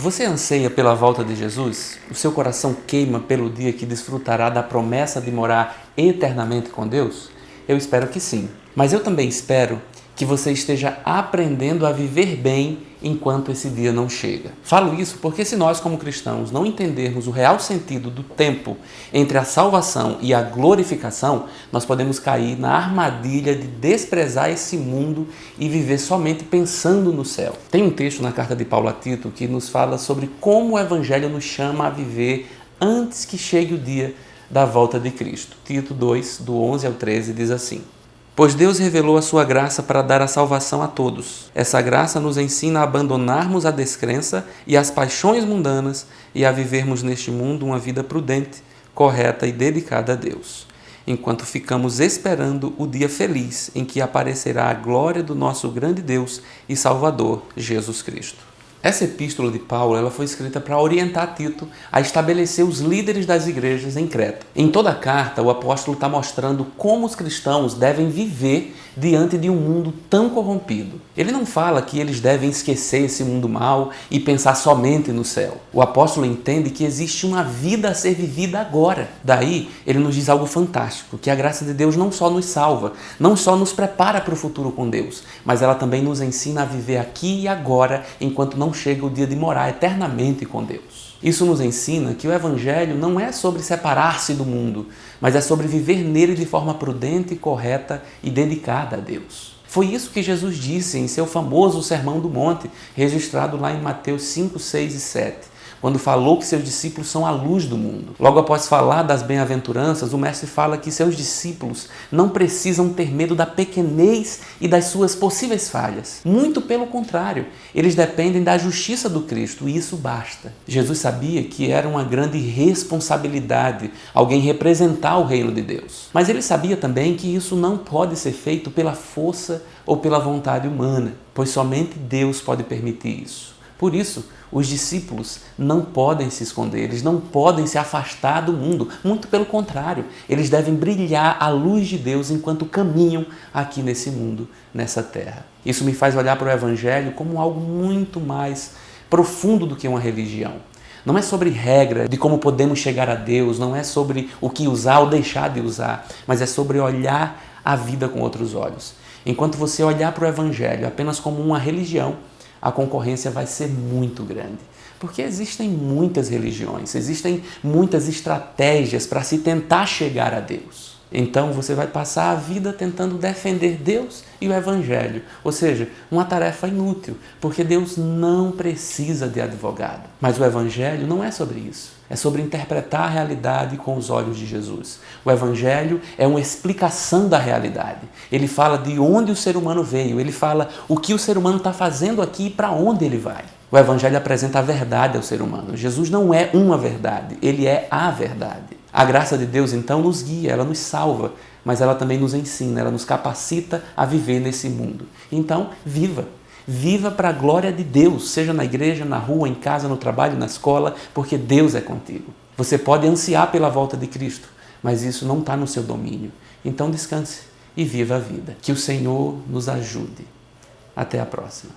Você anseia pela volta de Jesus? O seu coração queima pelo dia que desfrutará da promessa de morar eternamente com Deus? Eu espero que sim. Mas eu também espero que você esteja aprendendo a viver bem enquanto esse dia não chega. Falo isso porque se nós, como cristãos, não entendermos o real sentido do tempo entre a salvação e a glorificação, nós podemos cair na armadilha de desprezar esse mundo e viver somente pensando no céu. Tem um texto na carta de Paulo a Tito que nos fala sobre como o Evangelho nos chama a viver antes que chegue o dia da volta de Cristo. Tito 2, do 11 ao 13, diz assim: Pois Deus revelou a sua graça para dar a salvação a todos. Essa graça nos ensina a abandonarmos a descrença e as paixões mundanas e a vivermos neste mundo uma vida prudente, correta e dedicada a Deus, enquanto ficamos esperando o dia feliz em que aparecerá a glória do nosso grande Deus e Salvador, Jesus Cristo. Essa epístola de Paulo ela foi escrita para orientar Tito a estabelecer os líderes das igrejas em Creta. Em toda a carta, o apóstolo está mostrando como os cristãos devem viver diante de um mundo tão corrompido. Ele não fala que eles devem esquecer esse mundo mau e pensar somente no céu. O apóstolo entende que existe uma vida a ser vivida agora. Daí, ele nos diz algo fantástico, que a graça de Deus não só nos salva, não só nos prepara para o futuro com Deus, mas ela também nos ensina a viver aqui e agora, enquanto não chega o dia de morar eternamente com Deus. Isso nos ensina que o Evangelho não é sobre separar-se do mundo, mas é sobre viver nele de forma prudente, correta e dedicada a Deus. Foi isso que Jesus disse em seu famoso Sermão do Monte, registrado lá em Mateus 5, 6 e 7. Quando falou que seus discípulos são a luz do mundo. Logo após falar das bem-aventuranças, o mestre fala que seus discípulos não precisam ter medo da pequenez e das suas possíveis falhas. Muito pelo contrário, eles dependem da justiça do Cristo e isso basta. Jesus sabia que era uma grande responsabilidade alguém representar o reino de Deus. Mas ele sabia também que isso não pode ser feito pela força ou pela vontade humana, pois somente Deus pode permitir isso. Por isso, os discípulos não podem se esconder, eles não podem se afastar do mundo. Muito pelo contrário, eles devem brilhar a luz de Deus enquanto caminham aqui nesse mundo, nessa terra. Isso me faz olhar para o Evangelho como algo muito mais profundo do que uma religião. Não é sobre regra de como podemos chegar a Deus, não é sobre o que usar ou deixar de usar, mas é sobre olhar a vida com outros olhos. Enquanto você olhar para o Evangelho apenas como uma religião, a concorrência vai ser muito grande. Porque existem muitas religiões, existem muitas estratégias para se tentar chegar a Deus. Então você vai passar a vida tentando defender Deus e o Evangelho, ou seja, uma tarefa inútil, porque Deus não precisa de advogado. Mas o Evangelho não é sobre isso, é sobre interpretar a realidade com os olhos de Jesus. O Evangelho é uma explicação da realidade. Ele fala de onde o ser humano veio, ele fala o que o ser humano está fazendo aqui e para onde ele vai. O Evangelho apresenta a verdade ao ser humano. Jesus não é uma verdade, ele é a verdade. A graça de Deus, então, nos guia, ela nos salva, mas ela também nos ensina, ela nos capacita a viver nesse mundo. Então, viva! Viva para a glória de Deus, seja na igreja, na rua, em casa, no trabalho, na escola, porque Deus é contigo. Você pode ansiar pela volta de Cristo, mas isso não está no seu domínio. Então, descanse e viva a vida. Que o Senhor nos ajude. Até a próxima.